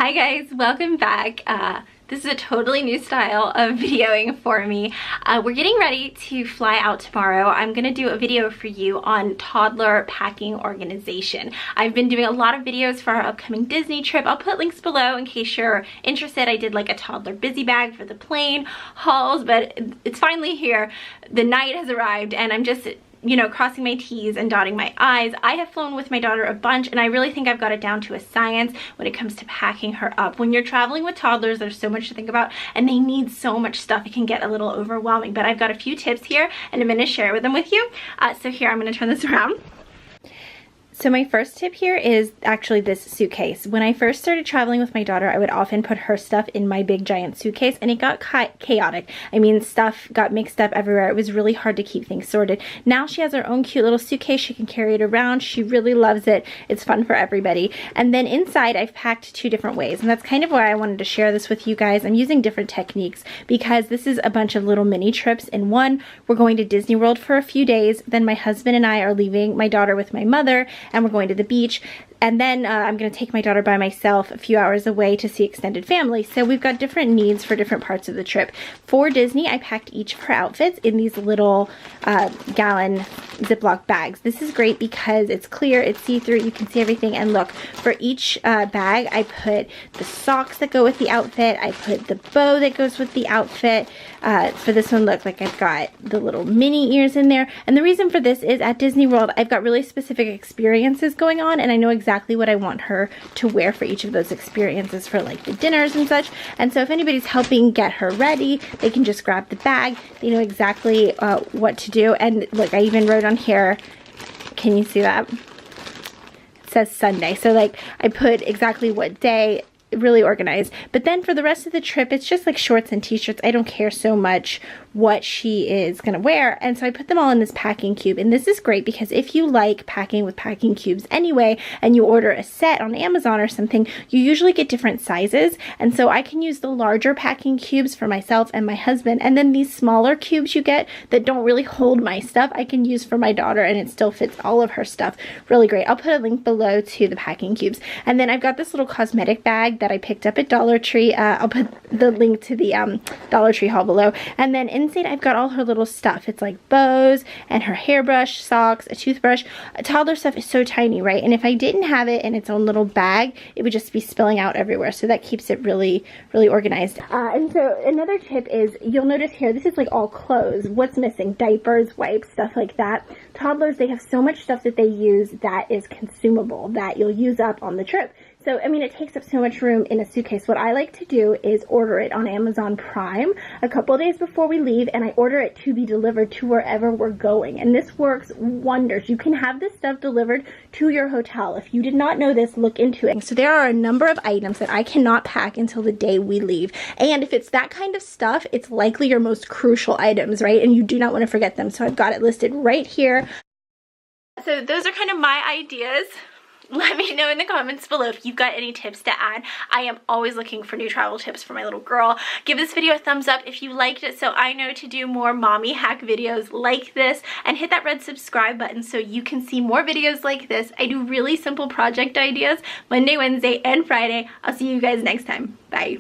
Hi guys, welcome back. This is a totally new style of videoing for me. We're getting ready to fly out tomorrow. I'm gonna do a video for you on toddler packing organization. I've been doing a lot of videos for our upcoming Disney trip. I'll put links below in case you're interested. I did like a toddler busy bag for the plane hauls, but it's finally here. The night has arrived and I'm just crossing my T's and dotting my I's. I have flown with my daughter a bunch and I really think I've got it down to a science when it comes to packing her up. When you're traveling with toddlers, there's so much to think about and they need so much stuff. It can get a little overwhelming, but I've got a few tips here and I'm going to share them with you. So here, I'm going to turn this around. So my first tip here is actually this suitcase. When I first started traveling with my daughter, I would often put her stuff in my big giant suitcase and it got chaotic. I mean, stuff got mixed up everywhere. It was really hard to keep things sorted. Now she has her own cute little suitcase. She can carry it around. She really loves it. It's fun for everybody. And then inside I've packed two different ways, and that's kind of why I wanted to share this with you guys. I'm using different techniques because this is a bunch of little mini trips in one. We're going to Disney World for a few days. Then my husband and I are leaving my daughter with my mother and we're going to the beach, and then I'm going to take my daughter by myself a few hours away to see extended family. So we've got different needs for different parts of the trip. For Disney, I packed each of her outfits in these little gallon Ziploc bags. This is great because it's clear, it's see-through, you can see everything. And look, for each bag I put the socks that go with the outfit, I put the bow that goes with the outfit. For this one, look, like I've got the little mini ears in there. And the reason for this is at Disney World I've got really specific experiences going on and I know exactly what I want her to wear for each of those experiences for like the dinners and such. And so if anybody's helping get her ready, they can just grab the bag. They know exactly what to do. And look, I even wrote on here, can you see that? It says Sunday. So like I put exactly what day, really organized. But then for the rest of the trip, it's just like shorts and t-shirts. I don't care so much what she is gonna wear, and so I put them all in this packing cube. And this is great because if you like packing with packing cubes anyway and you order a set on Amazon or something, you usually get different sizes, and so I can use the larger packing cubes for myself and my husband, and then these smaller cubes you get that don't really hold my stuff I can use for my daughter and it still fits all of her stuff really great. I'll put a link below to the packing cubes. And then I've got this little cosmetic bag that I picked up at Dollar Tree. I'll put the link to the Dollar Tree haul below. And then inside I've got all her little stuff. It's like bows and her hairbrush, socks, a toothbrush. Toddler stuff is so tiny, right? And if I didn't have it in its own little bag, it would just be spilling out everywhere. So that keeps it really, really organized. And so another tip is, you'll notice here, this is like all clothes. What's missing? Diapers, wipes, stuff like that. Toddlers, they have so much stuff that they use that is consumable, that you'll use up on the trip. So, I mean, it takes up so much room in a suitcase. What I like to do is order it on Amazon Prime a couple days before we leave, and I order it to be delivered to wherever we're going. And this works wonders. You can have this stuff delivered to your hotel. If you did not know this, look into it. So there are a number of items that I cannot pack until the day we leave. And if it's that kind of stuff, it's likely your most crucial items, right? And you do not want to forget them. So I've got it listed right here. So those are kind of my ideas. Let me know in the comments below if you've got any tips to add. I am always looking for new travel tips for my little girl. Give this video a thumbs up if you liked it so I know to do more mommy hack videos like this, and hit that red subscribe button so you can see more videos like this. I do really simple project ideas Monday, Wednesday, and Friday. I'll see you guys next time. Bye.